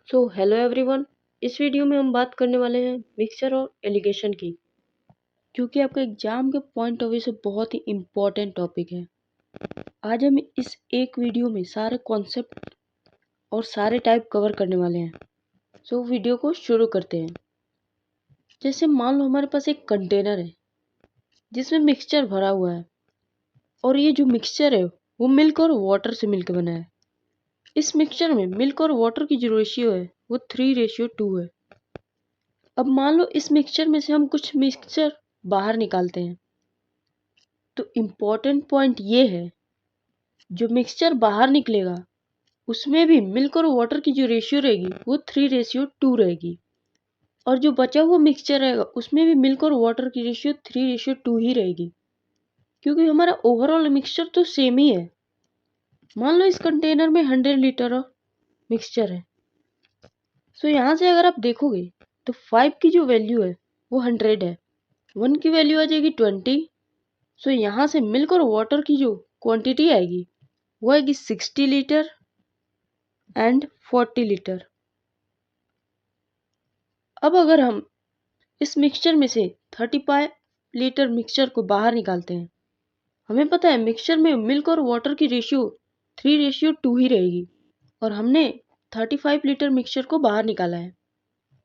Hello everyone. इस video में हम बात करने वाले हैं मिक्सचर और एलिगेशन की, क्योंकि आपके एग्जाम के पॉइंट ऑफ व्यू से बहुत ही इम्पोर्टेंट टॉपिक है। आज हम इस एक वीडियो में सारे कॉन्सेप्ट और सारे टाइप कवर करने वाले हैं। वीडियो को शुरू करते हैं। जैसे मान लो हमारे पास एक कंटेनर है जिसमें मिक्सचर भरा हुआ है, और ये जो मिक्सचर है वो मिल्क और वाटर से मिलकर बना है। इस मिक्सचर में मिल्क और वाटर की जो रेशियो है वो 3:2 है। अब मान लो इस मिक्सचर में से हम कुछ मिक्सचर बाहर निकालते हैं, तो इम्पोर्टेंट पॉइंट ये है, जो मिक्सचर बाहर निकलेगा उसमें भी मिल्क और वाटर की जो रेशियो रहेगी वो 3:2 रहेगी, और जो बचा हुआ मिक्सचर रहेगा उसमें भी मिल्क और वाटर की रेशियो 3:2 ही रहेगी, क्योंकि हमारा ओवरऑल मिक्सचर तो सेम ही है। मान लो इस कंटेनर में 100 लीटर ऑफ मिक्सचर है। यहाँ से अगर आप देखोगे तो 5 की जो वैल्यू है वो 100 है, 1 की वैल्यू आ जाएगी 20। यहाँ से मिल्क और वाटर की जो क्वांटिटी आएगी वो आएगी 60 लीटर एंड 40 लीटर। अब अगर हम इस मिक्सचर में से 35 लीटर मिक्सचर को बाहर निकालते हैं, हमें पता है मिक्सचर में मिल्क और वाटर की रेशियो 3:2 ही रहेगी, और हमने 35 लीटर मिक्सचर को बाहर निकाला है।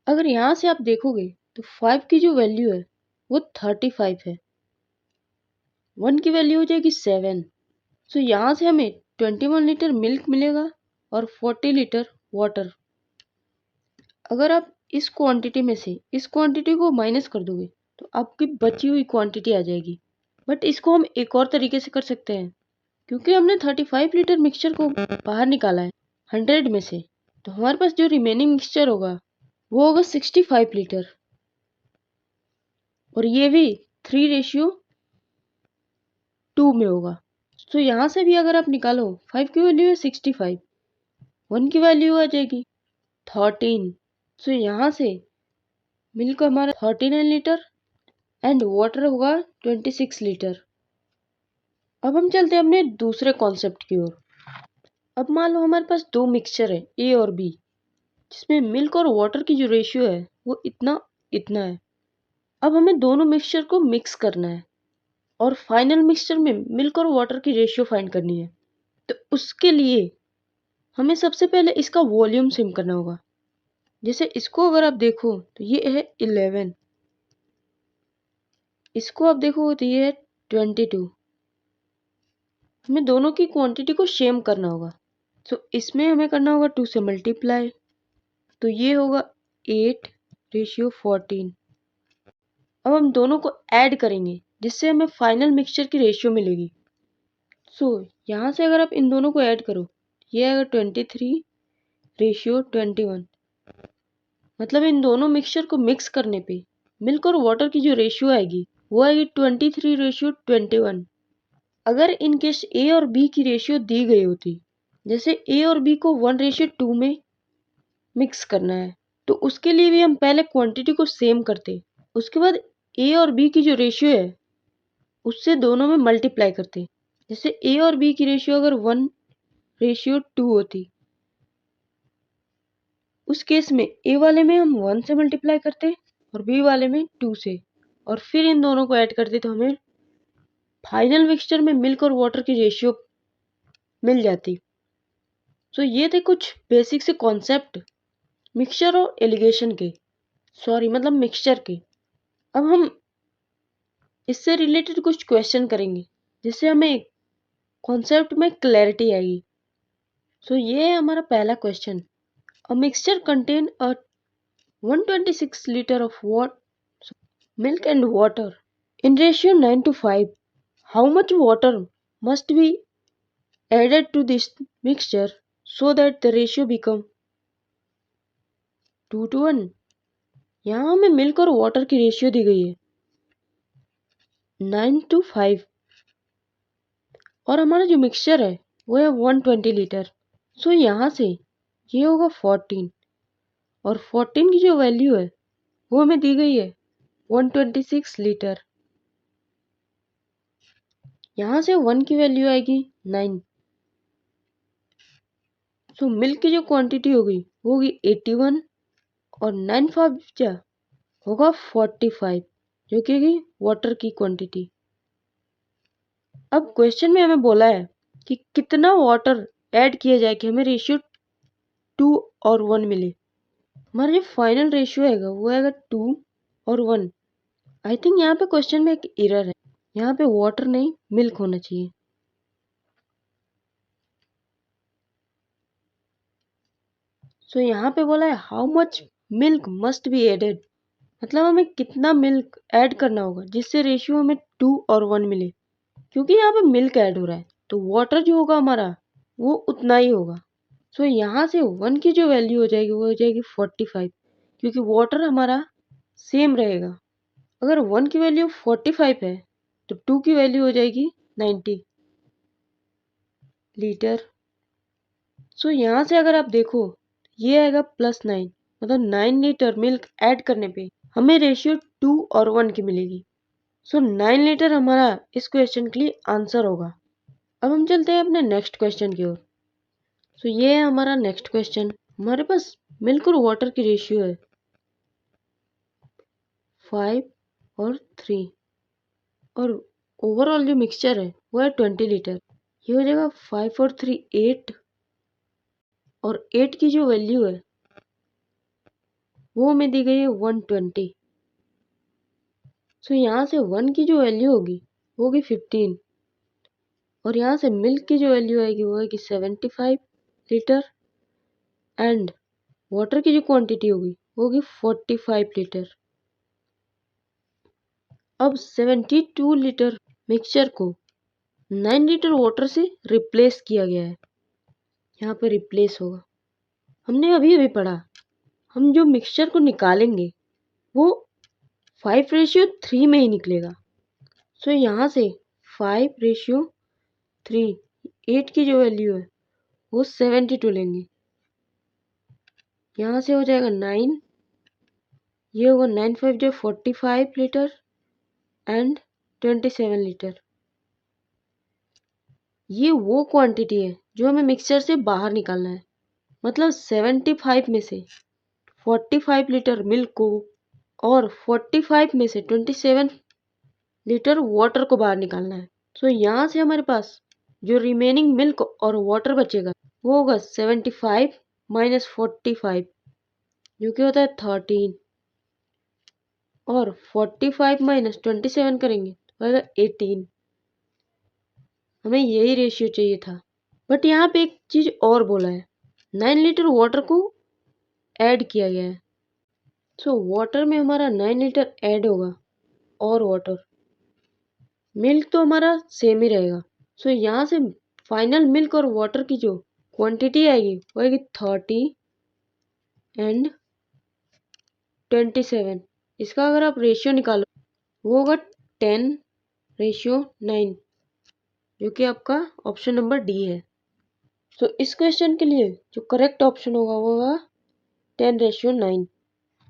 अगर यहाँ से आप देखोगे तो 5 की जो वैल्यू है वो 35 है, 1 की वैल्यू हो जाएगी 7। यहाँ से हमें 21 लीटर मिल्क मिलेगा और 40 लीटर वाटर। अगर आप इस क्वांटिटी में से इस क्वांटिटी को माइनस कर दोगे तो आपकी बची हुई क्वांटिटी आ जाएगी। बट इसको हम एक और तरीके से कर सकते हैं, क्योंकि हमने 35 लीटर मिक्सचर को बाहर निकाला है 100 में से, तो हमारे पास जो रिमेनिंग मिक्सचर होगा वो होगा 65 लीटर, और ये भी 3:2 में होगा। यहाँ से भी अगर आप निकालो 5 की वैल्यू है 65, 1 की वैल्यू आ जाएगी 13। यहाँ से मिल्क हमारा 39 लीटर एंड वाटर होगा 26 लीटर। अब हम चलते हैं अपने दूसरे कॉन्सेप्ट की ओर। अब मान लो हमारे पास दो मिक्सचर है ए और बी, जिसमें मिल्क और वाटर की जो रेशियो है वो इतना इतना है। अब हमें दोनों मिक्सचर को मिक्स करना है और फाइनल मिक्सचर में मिल्क और वाटर की रेशियो फाइंड करनी है। तो उसके लिए हमें सबसे पहले इसका वॉल्यूम सिम करना होगा। जैसे इसको अगर आप देखो तो ये है 11, इसको आप देखो तो ये है 22। हमें दोनों की क्वांटिटी को सेम करना होगा, इसमें हमें करना होगा 2 से मल्टीप्लाई, तो ये होगा 8:14। अब हम दोनों को ऐड करेंगे जिससे हमें फाइनल मिक्सचर की रेशियो मिलेगी। यहाँ से अगर आप इन दोनों को ऐड करो, ये आएगा 23:21। मतलब इन दोनों मिक्सचर को मिक्स करने पे मिल्क और वाटर की जो रेशियो आएगी वो आएगी 23:21। अगर इन केस ए और बी की रेशियो दी गई होती, जैसे ए और बी को 1:2 में मिक्स करना है, तो उसके लिए भी हम पहले क्वांटिटी को सेम करते, उसके बाद ए और बी की जो रेशियो है उससे दोनों में मल्टीप्लाई करते। जैसे ए और बी की रेशियो अगर 1:2 होती, उस केस में ए वाले में हम 1 से मल्टीप्लाई करते और बी वाले में 2 से, और फिर इन दोनों को ऐड करते, तो हमें फाइनल मिक्सचर में मिल्क और वाटर की रेशियो मिल जाती। ये थे कुछ बेसिक से कॉन्सेप्ट मिक्सचर और एलिगेशन के, मतलब मिक्सचर के। अब हम इससे रिलेटेड कुछ क्वेश्चन करेंगे जिससे हमें कॉन्सेप्ट में क्लैरिटी आएगी। ये है हमारा पहला question. A mixture contain a 126 liter of milk and water in ratio 9:5. How much water must be added to this mixture so that the ratio become 2:1? यहाँ हमें मिल्क और वाटर की रेशियो दी गई है 9:5, और हमारा जो मिक्सचर है वो है 120 लीटर। यहाँ से ये होगा 14, और 14 की जो वैल्यू है वो हमें दी गई है 126 लीटर। यहाँ से 1 की वैल्यू आएगी 9। मिल्क की जो क्वांटिटी होगी होगी 81 और 9 5 जा होगा 45 जो कि वाटर की क्वांटिटी। अब क्वेश्चन में हमें बोला है कि कितना वाटर ऐड किया जाए कि हमें रेशियो 2 और 1 मिले। हमारा जो फाइनल रेशियो आएगा वो आएगा 2 और 1। आई थिंक यहाँ पे क्वेश्चन में एक एरर है, यहाँ पे वाटर नहीं मिल्क होना चाहिए। सो यहाँ पे बोला है how much milk must be added, मतलब हमें कितना मिल्क ऐड करना होगा जिससे रेशियो हमें 2 और 1 मिले। क्योंकि यहाँ पे मिल्क ऐड हो रहा है तो वाटर जो होगा हमारा वो उतना ही होगा। सो यहाँ से 1 की जो वैल्यू हो जाएगी वो हो जाएगी 45, क्योंकि वाटर हमारा सेम रहेगा। अगर 1 की वैल्यू 45 है तो 2 की वैल्यू हो जाएगी 90 लीटर। सो यहाँ से अगर आप देखो ये आएगा +9, मतलब 9 लीटर मिल्क ऐड करने पे हमें रेशियो 2 और 1 की मिलेगी। सो 9 लीटर हमारा इस क्वेश्चन के लिए आंसर होगा। अब हम चलते हैं अपने नेक्स्ट क्वेश्चन की ओर। सो ये है हमारा नेक्स्ट क्वेश्चन। हमारे पास मिल्क और वाटर की रेशियो है 5 और 3 और ओवरऑल जो मिक्सचर है वो है 20 लीटर। ये हो जाएगा 5 और 3 8 और 8 की जो वैल्यू है वो हमें दी गई है 120। सो यहाँ से 1 की जो वैल्यू होगी वो होगी 15 और यहाँ से मिल्क की जो वैल्यू आएगी वो आएगी 75 लीटर एंड वाटर की जो क्वांटिटी होगी वो होगी 45 लीटर। अब 72 लीटर मिक्सचर को 9 लीटर वाटर से रिप्लेस किया गया है। यहाँ पर रिप्लेस होगा, हमने अभी अभी पढ़ा, हम जो मिक्सचर को निकालेंगे वो 5:3 में ही निकलेगा। सो यहाँ से 5:3 8 की जो वैल्यू है वो 72 लेंगे। यहाँ से हो जाएगा 9, ये होगा 9 5 जो 45 लीटर एंड 27 लीटर। ये वो क्वांटिटी है जो हमें मिक्सचर से बाहर निकालना है, मतलब 75 में से 45 लीटर मिल्क को और 45 में से 27 लीटर वाटर को बाहर निकालना है। सो यहाँ से हमारे पास जो रिमेनिंग मिल्क और वाटर बचेगा वो होगा 75 माइनस 45 जो कि होता है 13 और 45 माइनस 27 करेंगे तो आएगा 18। हमें यही रेशियो चाहिए था, बट यहाँ पे एक चीज और बोला है, 9 लीटर वाटर को ऐड किया गया है। सो वाटर में हमारा 9 लीटर ऐड होगा और वाटर मिल्क तो हमारा सेम ही रहेगा। सो यहाँ से फाइनल मिल्क और वाटर की जो क्वांटिटी आएगी वो आएगी 30 एंड 27। इसका अगर आप रेशियो निकालो वो होगा 10:9 जो कि आपका ऑप्शन नंबर डी है। सो इस क्वेश्चन के लिए जो करेक्ट ऑप्शन होगा वो होगा 10:9।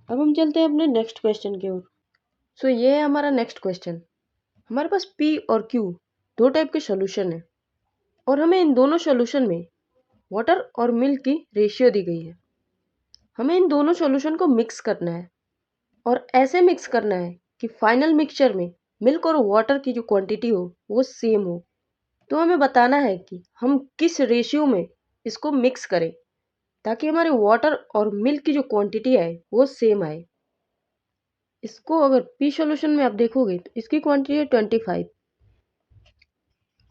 अब हम चलते हैं अपने नेक्स्ट क्वेश्चन की ओर। सो ये है हमारा नेक्स्ट क्वेश्चन। हमारे पास पी और क्यू दो टाइप के सॉल्यूशन है और हमें इन दोनों सॉल्यूशन में वाटर और मिल्क की रेशियो दी गई है। हमें इन दोनों सॉल्यूशन को मिक्स करना है और ऐसे मिक्स करना है कि फाइनल मिक्सचर में मिल्क और वाटर की जो क्वांटिटी हो वो सेम हो। तो हमें बताना है कि हम किस रेशियो में इसको मिक्स करें ताकि हमारे वाटर और मिल्क की जो क्वांटिटी आए वो सेम आए। इसको अगर पी सॉल्यूशन में आप देखोगे तो इसकी क्वांटिटी है 25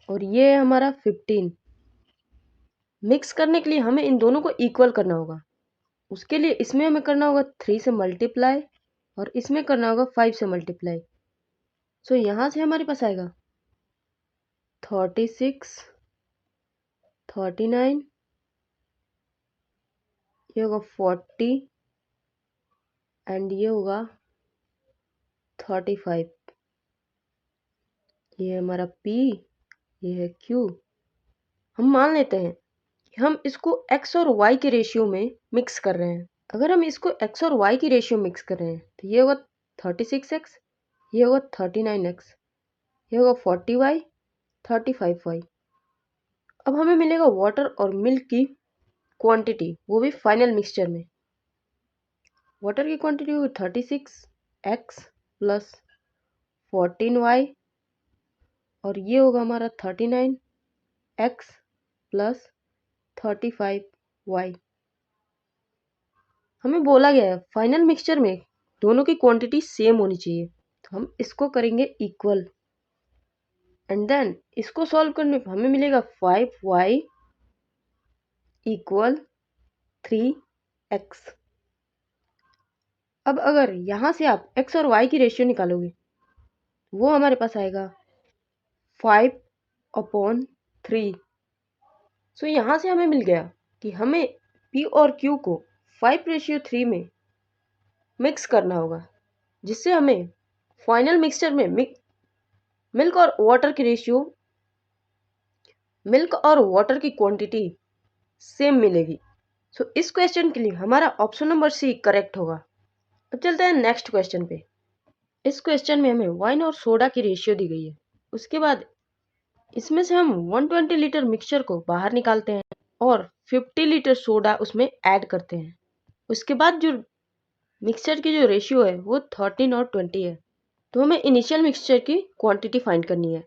और ये है हमारा 15। मिक्स करने के लिए हमें इन दोनों को इक्वल करना होगा। उसके लिए इसमें हमें करना होगा 3 से मल्टीप्लाई और इसमें करना होगा 5 से मल्टीप्लाई। सो यहाँ से हमारे पास आएगा 36 39, ये होगा 40 एंड ये होगा 35। ये है हमारा P, ये है Q। हम मान लेते हैं कि हम इसको X और Y के रेशियो में मिक्स कर रहे हैं। अगर हम इसको X और Y की रेशियो मिक्स कर रहे हैं तो ये होगा 36X, ये होगा 39X, ये होगा 40Y 35Y। अब हमें मिलेगा वाटर और मिल्क की क्वांटिटी, वो भी फाइनल मिक्सचर में। वाटर की क्वांटिटी होगी 36x प्लस 14y, और ये होगा हमारा 39x प्लस 35y। हमें बोला गया है फाइनल मिक्सचर में दोनों की क्वांटिटी सेम होनी चाहिए, तो हम इसको करेंगे इक्वल, एंड देन इसको सॉल्व करने पर हमें मिलेगा 5y इक्वल 3x। अब अगर यहाँ से आप x और y की रेशियो निकालोगे, वो हमारे पास आएगा 5/3। सो यहाँ से हमें मिल गया कि हमें p और q को 5:3 में मिक्स करना होगा, जिससे हमें फाइनल मिक्सचर में मिल्क और वाटर की क्वांटिटी सेम मिलेगी। सो इस क्वेश्चन के लिए हमारा ऑप्शन नंबर सी करेक्ट होगा। अब चलते हैं नेक्स्ट क्वेश्चन पे। इस क्वेश्चन में हमें वाइन और सोडा की रेशियो दी गई है। उसके बाद इसमें से हम 120 लीटर मिक्सचर को बाहर निकालते हैं और 50 लीटर सोडा उसमें ऐड करते हैं। उसके बाद जो मिक्सचर की जो रेशियो है वो 13 और 20 है। तो हमें इनिशियल मिक्सचर की क्वांटिटी फाइंड करनी है।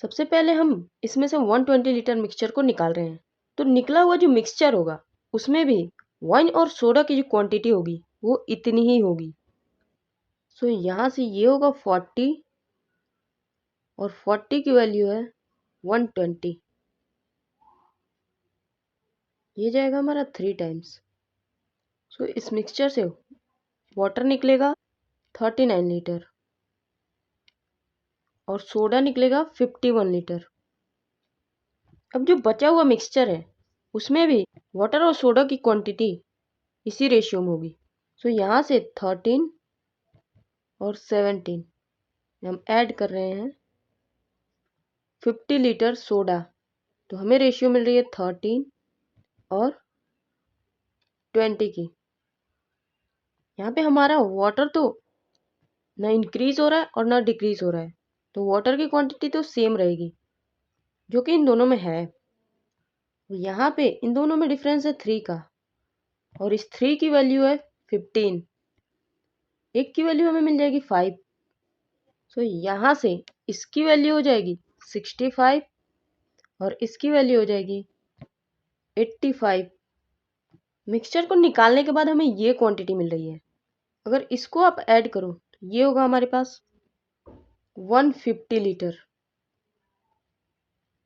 सबसे पहले हम इसमें से 120 लीटर मिक्सचर को निकाल रहे हैं। तो निकला हुआ जो मिक्सचर होगा उसमें भी वाइन और सोडा की जो क्वांटिटी होगी वो इतनी ही होगी। सो यहाँ से ये होगा 40 और 40 की वैल्यू है 120। ये जाएगा हमारा 3 टाइम्स। सो इस मिक्सचर से वाटर निकलेगा 39 लीटर और सोडा निकलेगा 51 लीटर। अब जो बचा हुआ मिक्सचर है उसमें भी वाटर और सोडा की क्वांटिटी इसी रेशियो में होगी। सो यहाँ से 13 और 17 हम ऐड कर रहे हैं 50 लीटर सोडा, तो हमें रेशियो मिल रही है 13 और 20 की। यहाँ पे हमारा वाटर तो ना इंक्रीज हो रहा है और ना डिक्रीज हो रहा है, तो वाटर की क्वांटिटी तो सेम रहेगी जो कि इन दोनों में है। यहाँ पे इन दोनों में डिफरेंस है 3 का, और इस 3 की वैल्यू है 15। एक की वैल्यू हमें मिल जाएगी 5। सो यहाँ से इसकी वैल्यू हो जाएगी 65 और इसकी वैल्यू हो जाएगी 85। मिक्सचर को निकालने के बाद हमें ये क्वांटिटी मिल रही है। अगर इसको आप ऐड करो तो ये होगा हमारे पास 150 लीटर।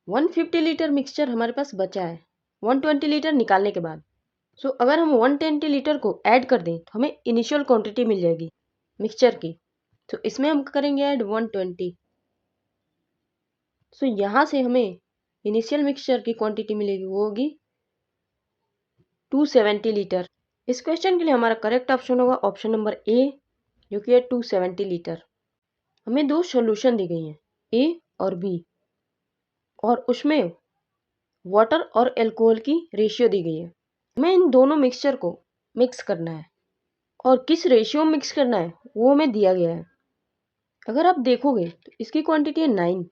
150 लीटर मिक्सचर हमारे पास बचा है 120 लीटर निकालने के बाद। सो अगर हम 120 लीटर को ऐड कर दें तो हमें इनिशियल क्वांटिटी मिल जाएगी मिक्सचर की। तो इसमें हम करेंगे ऐड 120। सो यहाँ से हमें इनिशियल मिक्सचर की क्वांटिटी मिलेगी, वो होगी 270 लीटर। इस क्वेश्चन के लिए हमारा करेक्ट ऑप्शन होगा ऑप्शन नंबर ए, जो कि है 270 लीटर। हमें दो सॉल्यूशन दी गई हैं ए और बी, और उसमें वाटर और अल्कोहल की रेशियो दी गई है। हमें इन दोनों मिक्सचर को मिक्स करना है, और किस रेशियो में मिक्स करना है वो हमें दिया गया है। अगर आप देखोगे तो इसकी क्वांटिटी है 9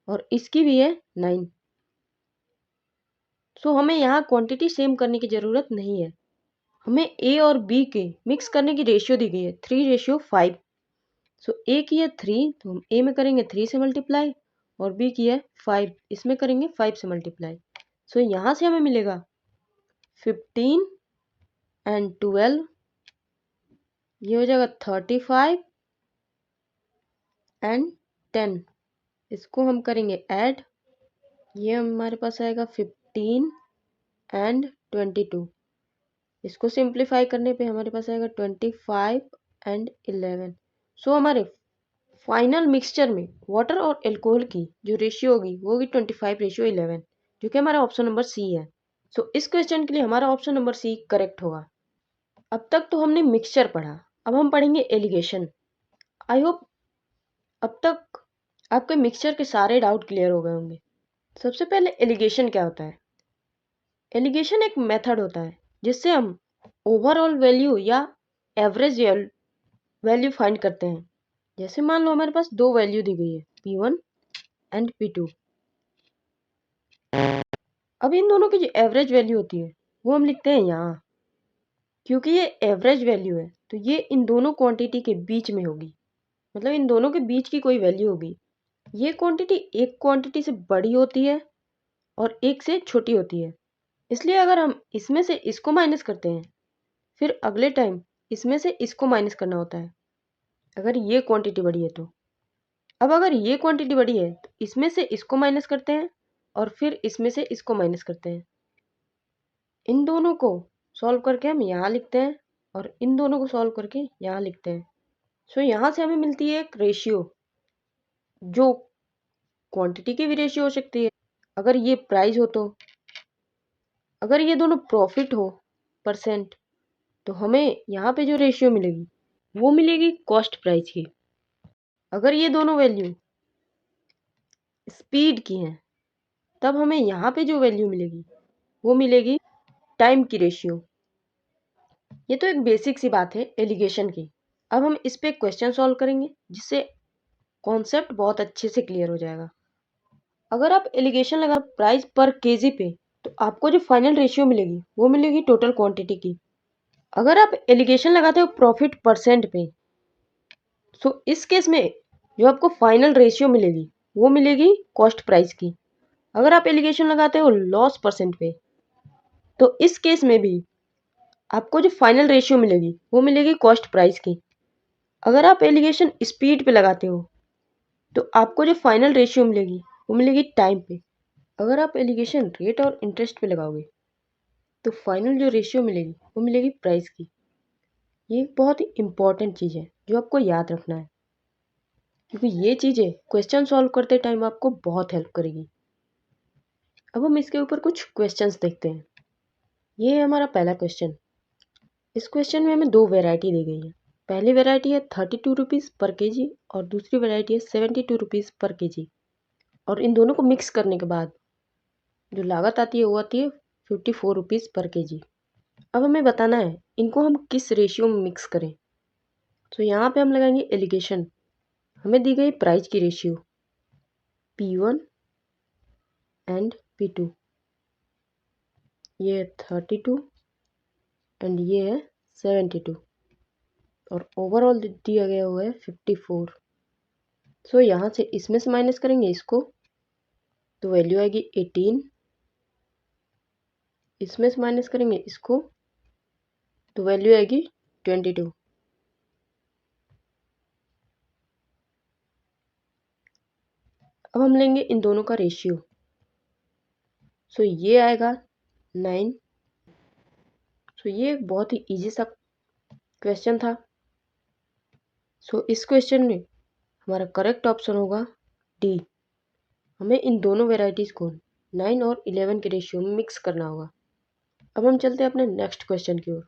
और इसकी भी है 9। सो हमें यहाँ क्वांटिटी सेम करने की ज़रूरत नहीं है। हमें ए और बी के मिक्स करने की रेशियो दी गई है 3:5। सो ए की है 3, तो हम ए में करेंगे 3 से मल्टीप्लाई, और बी की है 5, इसमें करेंगे 5 से मल्टीप्लाई। सो यहाँ से हमें मिलेगा 15 एंड 12, ये हो जाएगा 35 एंड 10। इसको हम करेंगे ऐड, ये हमारे पास आएगा 15 एंड 22। इसको सिंप्लीफाई करने पे हमारे पास आएगा 25 एंड 11। सो हमारे फाइनल मिक्सचर में वाटर और अल्कोहल की जो रेशियो होगी वो होगी 25:11, जो कि हमारा ऑप्शन नंबर सी है। सो इस क्वेश्चन के लिए हमारा ऑप्शन नंबर सी करेक्ट होगा। अब तक तो हमने मिक्सचर पढ़ा, अब हम पढ़ेंगे एलिगेशन। आई होप अब तक आपके मिक्सचर के सारे डाउट क्लियर हो गए होंगे। सबसे पहले एलिगेशन क्या होता है? एलिगेशन एक मेथड होता है जिससे हम ओवरऑल वैल्यू या एवरेज वैल्यू फाइंड करते हैं। जैसे मान लो हमारे पास दो वैल्यू दी गई है P1 एंड P2। अब इन दोनों की जो एवरेज वैल्यू होती है वो हम लिखते हैं यहाँ, क्योंकि ये एवरेज वैल्यू है तो ये इन दोनों क्वांटिटी के बीच में होगी, मतलब इन दोनों के बीच की कोई वैल्यू होगी। ये क्वांटिटी एक क्वांटिटी से बड़ी होती है और एक से छोटी होती है, इसलिए अगर हम इसमें से इसको माइनस करते हैं फिर अगले टाइम इसमें से इसको माइनस करना होता है अगर ये क्वांटिटी बड़ी है तो। अब अगर ये क्वांटिटी बड़ी है तो इसमें से इसको माइनस करते हैं और फिर इसमें से इसको माइनस करते हैं। इन दोनों को सॉल्व करके हम यहाँ लिखते हैं और इन दोनों को सॉल्व करके यहाँ लिखते हैं। सो यहाँ से हमें मिलती है एक रेशियो, जो क्वांटिटी की भी रेशियो हो सकती है अगर ये प्राइस हो तो। अगर ये दोनों प्रॉफिट हो परसेंट तो हमें यहाँ पे जो रेशियो मिलेगी वो मिलेगी कॉस्ट प्राइस की। अगर ये दोनों वैल्यू स्पीड की हैं तब हमें यहाँ पे जो वैल्यू मिलेगी वो मिलेगी टाइम की रेशियो। ये तो एक बेसिक सी बात है एलिगेशन की। अब हम इस पे क्वेश्चन सॉल्व करेंगे जिससे कॉन्सेप्ट बहुत अच्छे से क्लियर हो जाएगा। अगर आप एलिगेशन लगा प्राइस पर केजी पे तो आपको जो फाइनल रेशियो मिलेगी वो मिलेगी टोटल क्वांटिटी की। अगर आप एलिगेशन लगाते हो प्रॉफिट परसेंट पे तो इस केस में जो आपको फाइनल रेशियो मिलेगी वो मिलेगी कॉस्ट प्राइस की। अगर आप एलिगेशन लगाते हो लॉस परसेंट पे तो इस केस में भी आपको जो फाइनल रेशियो मिलेगी वो मिलेगी कॉस्ट प्राइस की। अगर आप एलिगेशन स्पीड पे लगाते हो तो आपको जो फाइनल रेशियो मिलेगी वो मिलेगी टाइम पे। अगर आप एलिगेशन रेट और इंटरेस्ट पे लगाओगे तो फाइनल जो रेशियो मिलेगी वो मिलेगी प्राइस की। ये एक बहुत ही इंपॉर्टेंट चीज़ है जो आपको याद रखना है, क्योंकि ये चीज़ें क्वेश्चन सॉल्व करते टाइम आपको बहुत हेल्प करेगी। अब हम इसके ऊपर कुछ क्वेश्चंस देखते हैं। ये है हमारा पहला क्वेश्चन। इस क्वेश्चन में हमें दो वेराइटी दी गई है। पहली वेराइटी है 32 रुपीज़ पर केजी और दूसरी वेराइटी है 72 रुपीज़ पर केजी। और इन दोनों को मिक्स करने के बाद जो लागत आती है वो आती है 54 रुपीज़ पर केजी। अब हमें बताना है इनको हम किस रेशियो में मिक्स करें। तो यहाँ पे हम लगाएंगे एलिगेशन। हमें दी गई प्राइस की रेशियो P1 एंड P2। ये है 32 एंड ये है 72 और ओवरऑल दिया गया हुआ है 54। सो यहाँ से इसमें से माइनस करेंगे इसको तो वैल्यू आएगी 18। इसमें से माइनस करेंगे इसको तो वैल्यू आएगी 22। अब हम लेंगे इन दोनों का रेशियो। सो ये आएगा 9। सो ये एक बहुत ही इजी सा क्वेश्चन था। सो इस क्वेश्चन में हमारा करेक्ट ऑप्शन होगा डी। हमें इन दोनों वेराइटीज़ को 9 और 11 के रेशियो में मिक्स करना होगा। अब हम चलते हैं अपने नेक्स्ट क्वेश्चन की ओर।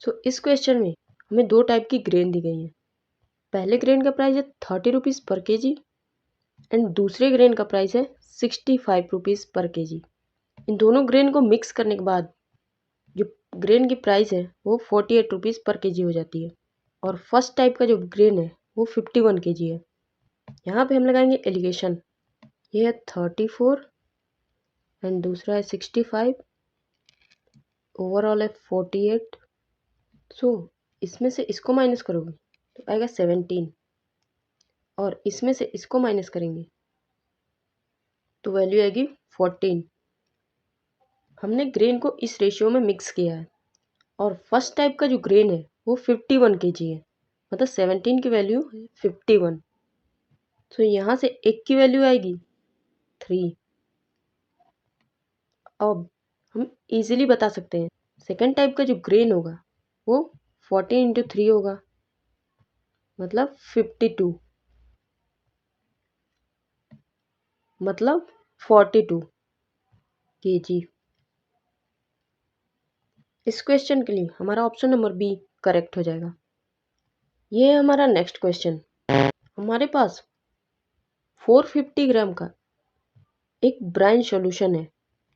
सो इस क्वेश्चन में हमें दो टाइप की ग्रेन दी गई है। पहले ग्रेन का प्राइस है 30 रुपीज़ पर केजी एंड दूसरे ग्रेन का प्राइस है 65 रुपीज़ पर केजी। इन दोनों ग्रेन को मिक्स करने के बाद जो ग्रेन की प्राइस है वो 48 रुपीज़ पर केजी हो जाती है। और फर्स्ट टाइप का जो ग्रेन है वो 51 केजी है। यहाँ पे हम लगाएंगे एलिगेशन। ये है 34 एंड दूसरा है 65, ओवरऑल है 48। सो इसमें से इसको माइनस करोगे तो आएगा 17 और इसमें से इसको माइनस करेंगे तो वैल्यू आएगी 14। हमने ग्रेन को इस रेशियो में मिक्स किया है और फर्स्ट टाइप का जो ग्रेन है वो 51 केजी है, मतलब 17 की वैल्यू 51। तो यहाँ से एक की वैल्यू आएगी 3। अब हम इजीली बता सकते हैं सेकेंड टाइप का जो ग्रेन होगा वो 14 इंटू 3 होगा, मतलब 52, मतलब 42 केजी। इस क्वेश्चन के लिए हमारा ऑप्शन नंबर बी करेक्ट हो जाएगा। ये है हमारा नेक्स्ट क्वेश्चन। हमारे पास 450 ग्राम का एक ब्राइन सॉल्यूशन है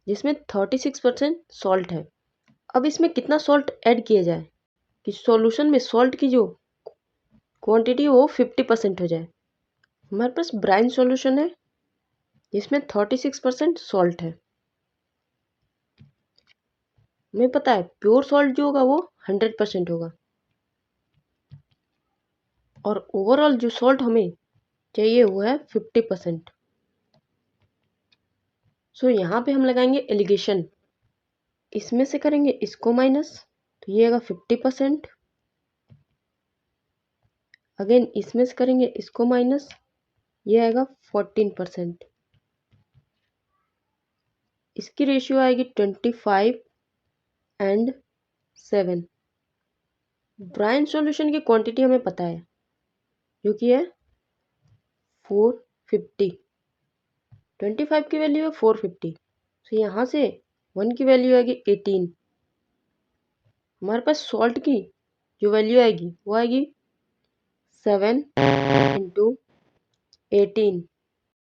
जिसमें 36% सॉल्ट है। अब इसमें कितना सॉल्ट ऐड किया जाए कि सॉल्यूशन में सॉल्ट की जो क्वांटिटी है वो 50% हो जाए। हमारे पास ब्राइन सॉल्यूशन है जिसमें 36% सॉल्ट है। हमें पता है प्योर सॉल्ट जो होगा वो 100% होगा, और ओवरऑल जो सॉल्ट हमें चाहिए वो है 50%। सो यहाँ पे हम लगाएंगे एलिगेशन, इसमें से करेंगे इसको माइनस, तो ये आएगा 50%। अगेन इसमें से करेंगे इसको माइनस, ये आएगा 14%। इसकी रेशियो आएगी 25 एंड 7। ब्राइन सॉल्यूशन की क्वांटिटी हमें पता है जो कि है 450। 25 की वैल्यू है 450, तो यहाँ से 1 की वैल्यू आएगी 18। हमारे पास सॉल्ट की जो वैल्यू आएगी वो आएगी 7 इंटू 18,